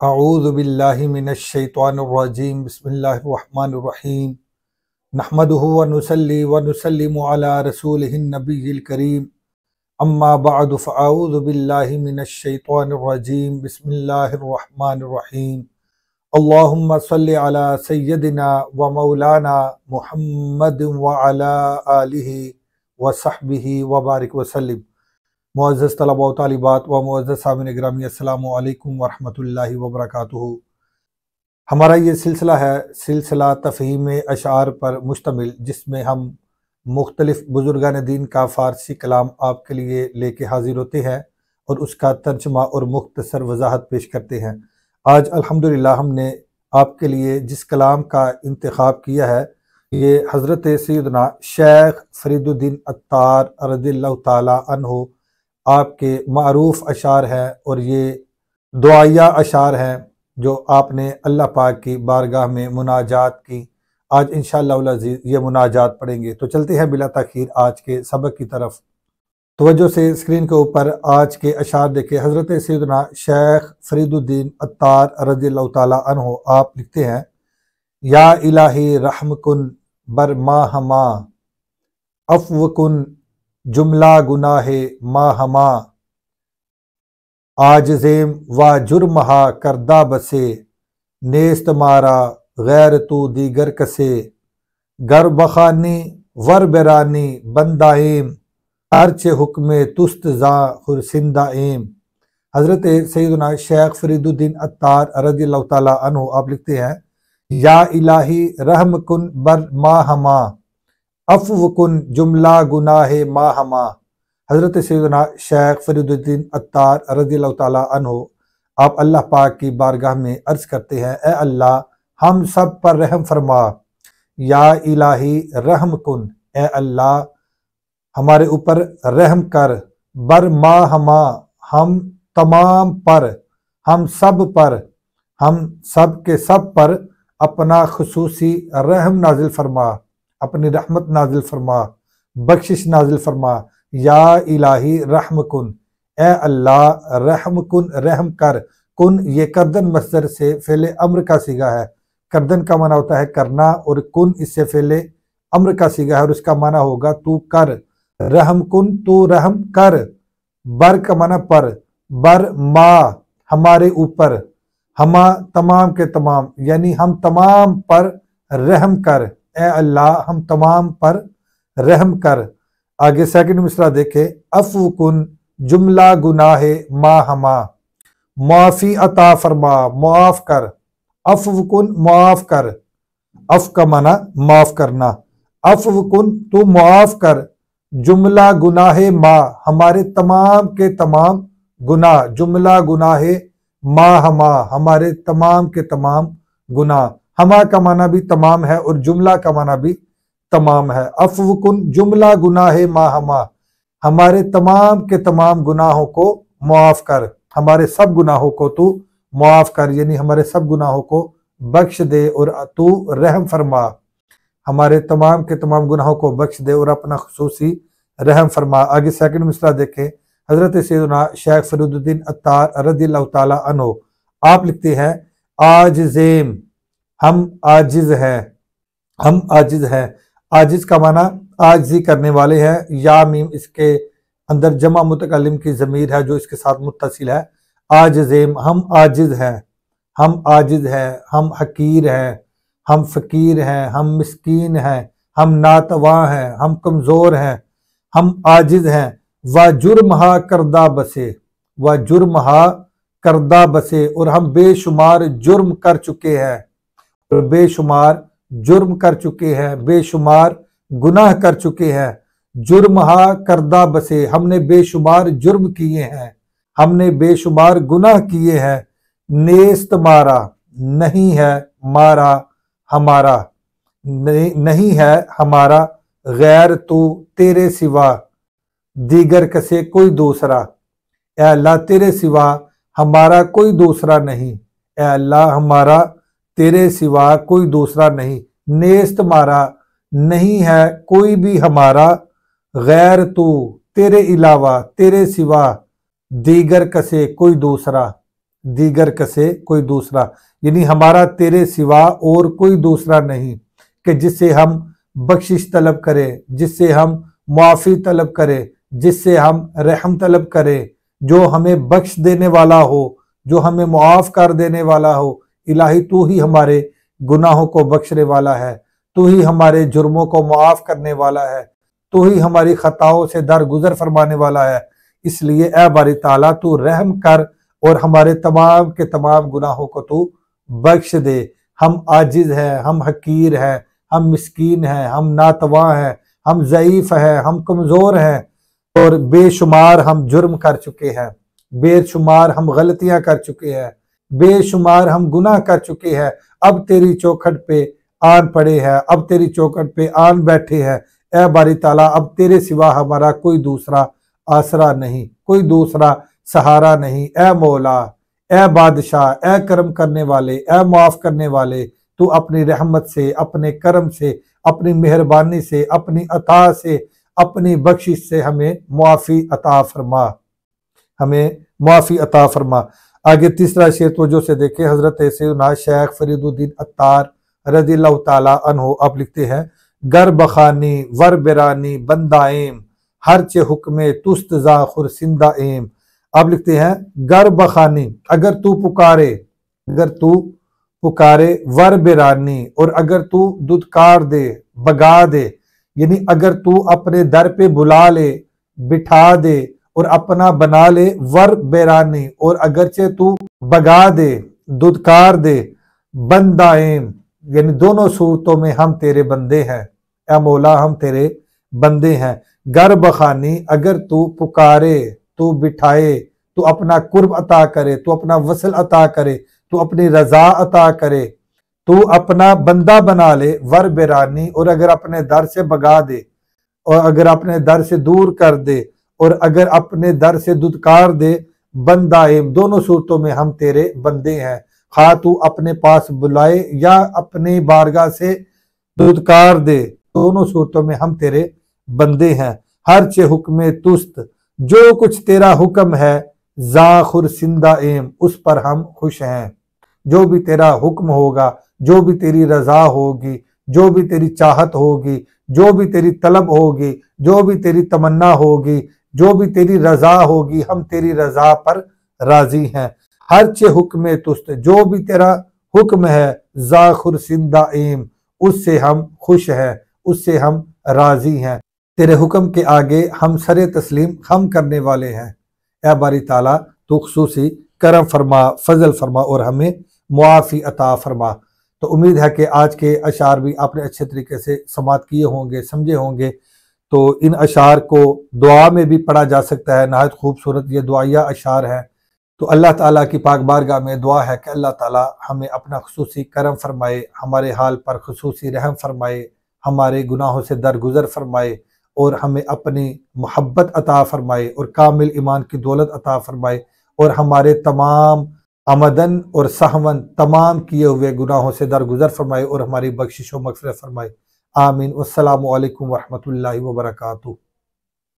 اعوذ باللہ من الشیطان الرجیم بسم اللہ الرحمن الرحیم نحمدہ ونصلی ونسلم علی رسولہ النبی الکریم اما بعد فاعوذ باللہ من الشیطان الرجیم بسم اللہ الرحمن الرحیم اللہم صلی علی سیدنا و مولانا محمد وعلی آلہ وصحبہ وبارک وسلم۔ معزز طلباء و طالبات و معزز سامعین گرامی، السلام علیکم ورحمۃ اللہ وبرکاتہ۔ ہمارا یہ سلسلہ ہے سلسلہ تفہیم اشعار پر مشتمل، جس میں ہم مختلف بزرگان دین کا فارسی کلام آپ کے لیے لے کے حاضر ہوتے ہیں اور اس کا ترجمہ اور مختصر وضاحت پیش کرتے ہیں۔ آج الحمدللہ ہم نے آپ کے لیے جس کلام کا انتخاب کیا ہے یہ حضرت سیدنا شیخ فرید الدین عطار رضی اللہ تعالی عنہ آپ کے معروف اشعار ہیں، اور یہ دعائیہ اشعار ہیں جو آپ نے اللہ پاک کی بارگاہ میں مناجات کی۔ آج انشاءاللہ العزیز یہ مناجات پڑھیں گے، تو چلتے ہیں بلا تاخیر آج کے سبق کی طرف۔ توجہ سے اسکرین کے اوپر آج کے اشعار دیکھیں۔ حضرت سیدنا شیخ فرید الدین عطار رضی اللہ تعالی عنہ آپ لکھتے ہیں: یا الہی رحم کن بر ما ہما، عفو کن جملہ گناہ ما ہما، عاجزیم و جرمہا کردہ بسے، نیست مارا غیر تو دیگر کسے، گر بخانی ور برانی بندائیم، ہرچے حکم تست زاں خرسندہ ایم۔ حضرت سیدنا شیخ فرید الدین عطار رضی اللہ تعالیٰ عنہ آپ لکھتے ہیں: یا الہی رحم کن بر ما ہما، عفو کن جملہ گناہ ما ہما۔ حضرت سیدنا شیخ فرید الدین عطار رضی اللہ تعالیٰ عنہ آپ اللہ پاک کی بارگاہ میں عرض کرتے ہیں: اے اللہ ہم سب پر رحم فرما۔ یا الہی رحم کن، اے اللہ ہمارے اوپر رحم کر، بر ما ہما ہم تمام پر، ہم سب پر، ہم سب کے سب پر اپنا خصوصی رحم نازل فرما، اپنی رحمت نازل فرما، بخشش نازل فرما۔ یا الہی رحم کن، اے اللہ رحم کن، رحم کر۔ کن یہ کردن مصدر سے فعل امر کا صیغہ ہے۔ کردن کا معنی ہوتا ہے کرنا، اور کن اس سے فعل امر کا صیغہ ہے، اور اس کا معنی ہوگا تو کر۔ رحم کن تو رحم کر۔ بر کا معنی پر، بر ما ہمارے اوپر، ہما تمام کے تمام، یعنی ہم تمام پر رحم کر۔ اے اللہ ہم تمام پر رحم کر۔ آگے سیکنڈ مصرع دیکھیں: عفو کن جملہ گناہ ما ہما، معافی عطا فرما، معاف کر۔ عفو کن معاف کر، عفو کا معنی معاف کرنا۔ عفو کن تو معاف کر، جملہ گناہ ما ہمارے تمام کے تمام گناہ، جملہ گناہ ما ہما ہمارے تمام کے تمام گناہ۔ ہما کا معنی بھی تمام ہے اور جملہ کا معنی بھی تمام ہے۔ عفو کن جملہ گناہ ما ہما، ہمارے تمام کے تمام گناہوں کو معاف کر، ہمارے سب گناہوں کو تو معاف کر، یعنی ہمارے سب گناہوں کو بخش دے اور تو رحم فرما۔ ہمارے تمام کے تمام گناہوں کو بخش دے اور اپنا خصوصی رحم فرما۔ آگے سیکنڈ مصرع دیکھیں۔ حضرت سیدنا شیخ فرید الدین عطار رضی اللہ تعالی عنہ آپ لکھتے ہیں: عاجزیم، ہم عاجز ہیں، ہم عاجز ہیں۔ عاجز کا معنی عاجزی کرنے والے ہیں۔ یا میم اس کے اندر جمع متکلم کی ضمیر ہے جو اس کے ساتھ متصل ہے۔ عاجزیم، ہم عاجز ہیں، ہم عاجز ہیں، ہم حقیر ہیں، ہم فقیر ہیں، ہم مسکین ہیں، ہم ناتواں ہیں، ہم کمزور ہیں، ہم عاجز ہیں۔ و جرمہا کردہ بسے، و جرمہا کردہ بسے، اور ہم بے شمار جرم کر چکے ہیں، بے شمار جرم کر چکے ہیں، بے شمار گناہ کر چکے ہیں۔ جرمہا کردہ بسے، ہم نے بے شمار جرم کیے ہیں، ہم نے بے شمار گناہ کیے ہیں۔ نیست مارا، نہیں ہے مارا ہمارا، نہیں ہے ہمارا، غیر تو تیرے سوا، دیگر کسے کوئی دوسرا۔ اے اللہ تیرے سوا ہمارا کوئی دوسرا نہیں، اے اللہ ہمارا تیرے سوا کوئی دوسرا نہیں۔ نیست مارا، نہیں ہے کوئی بھی ہمارا، غیر تو تیرے علاوہ، تیرے سوا، دیگر کسے کوئی دوسرا۔ دیگر کسے کوئی دوسرا، یعنی ہمارا تیرے سوا اور کوئی دوسرا نہیں کہ جس سے ہم بخشش طلب کرے، جس سے ہم معافی طلب کرے، جس سے ہم رحم طلب کرے، جو ہمیں بخش دینے والا ہو، جو ہمیں معاف کر دینے والا ہو۔ الہی تو ہی ہمارے گناہوں کو بخشنے والا ہے، تو ہی ہمارے جرموں کو معاف کرنے والا ہے، تو ہی ہماری خطاؤں سے درگزر فرمانے والا ہے۔ اس لیے اے باری تعالیٰ تو رحم کر اور ہمارے تمام کے تمام گناہوں کو تو بخش دے۔ ہم عاجز ہیں، ہم حقیر ہیں، ہم مسکین ہیں، ہم ناتواں ہیں، ہم ضعیف ہیں، ہم کمزور ہیں، اور بے شمار ہم جرم کر چکے ہیں، بے شمار ہم غلطیاں کر چکے ہیں، بے شمار ہم گناہ کر چکے ہیں۔ اب تیری چوکھٹ پہ آن پڑے ہیں، اب تیری چوکھٹ پہ آن بیٹھے ہیں۔ اے باری تعالیٰ اب تیرے سوا ہمارا کوئی دوسرا آسرا نہیں، کوئی دوسرا سہارا نہیں۔ اے مولا، اے بادشاہ، اے کرم کرنے والے، اے معاف کرنے والے، تو اپنی رحمت سے، اپنے کرم سے، اپنی مہربانی سے، اپنی عطا سے، اپنی بخشش سے ہمیں معافی عطا فرما، ہمیں معافی عطا فرما۔ آگے تیسرا شعر توجہ سے دیکھیں، حضرت سیدنا شیخ فرید الدین عطار رضی اللہ تعالیٰ عنہ آپ لکھتے ہیں، گر بخانی ور برانی بندائیم، ہرچے حکم تست زا خرسندہ ایم۔ آپ لکھتے ہیں گر بخانی، اگر تو پکارے، اگر تو پکارے، ور برانی، اور اگر تو ددکار دے، بگا دے، یعنی اگر تو اپنے در پہ بلا لے، بٹھا دے اور اپنا بنا لے، ور بیرانی، اور اگرچہ تو بگا دے، ددکار دے، بندائیم، یعنی دونوں صورتوں میں ہم تیرے بندے ہیں۔ اے مولا ہم تیرے بندے ہیں۔ گر بخانی، اگر تو پکارے، تو بٹھائے، تو اپنا قرب عطا کرے، تو اپنا وصل عطا کرے، تو اپنی رضا عطا کرے، تو اپنا بندہ بنا لے، ور بیرانی، اور اگر اپنے در سے بگا دے، اور اگر اپنے در سے دور کر دے، اور اگر اپنے در سے ددکار دے، بندائیم، دونوں صورتوں میں ہم تیرے بندے ہیں۔ خواہ تو اپنے پاس بلائے یا اپنی بارگاہ سے ددکار دے، دونوں صورتوں میں ہم تیرے بندے ہیں۔ ہر چے حکم تست، جو کچھ تیرا حکم ہے، ذا خرسندہ ایم، اس پر ہم خوش ہیں۔ جو بھی تیرا حکم ہوگا، جو بھی تیری رضا ہوگی، جو بھی تیری چاہت ہوگی، جو بھی تیری طلب ہوگی، جو بھی تیری تمنا ہوگی، جو بھی تیری رضا ہوگی، ہم تیری رضا پر راضی ہیں۔ ہر چے حکم تست، جو بھی تیرا حکم ہے، ذا خرسندہ ایم، اس سے ہم خوش ہیں، اس سے ہم راضی ہیں۔ تیرے حکم کے آگے ہم سر تسلیم خم کرنے والے ہیں۔ اے باری تعالیٰ تو خصوصی کرم فرما، فضل فرما اور ہمیں معافی عطا فرما۔ تو امید ہے کہ آج کے اشعار بھی آپ نے اچھے طریقے سے سماعت کیے ہوں گے، سمجھے ہوں گے۔ تو ان اشعار کو دعا میں بھی پڑھا جا سکتا ہے، نہایت خوبصورت یہ دعائیہ اشعار ہیں۔ تو اللہ تعالیٰ کی پاک بارگاہ میں دعا ہے کہ اللہ تعالیٰ ہمیں اپنا خصوصی کرم فرمائے، ہمارے حال پر خصوصی رحم فرمائے، ہمارے گناہوں سے درگزر فرمائے، اور ہمیں اپنی محبت عطا فرمائے، اور کامل ایمان کی دولت عطا فرمائے، اور ہمارے تمام عمدن اور سہون تمام کیے ہوئے گناہوں سے درگزر فرمائے، اور ہماری بخشش و مغفرت فرمائے۔ آمین۔ والسلام علیکم ورحمۃ اللہ وبرکاتہ۔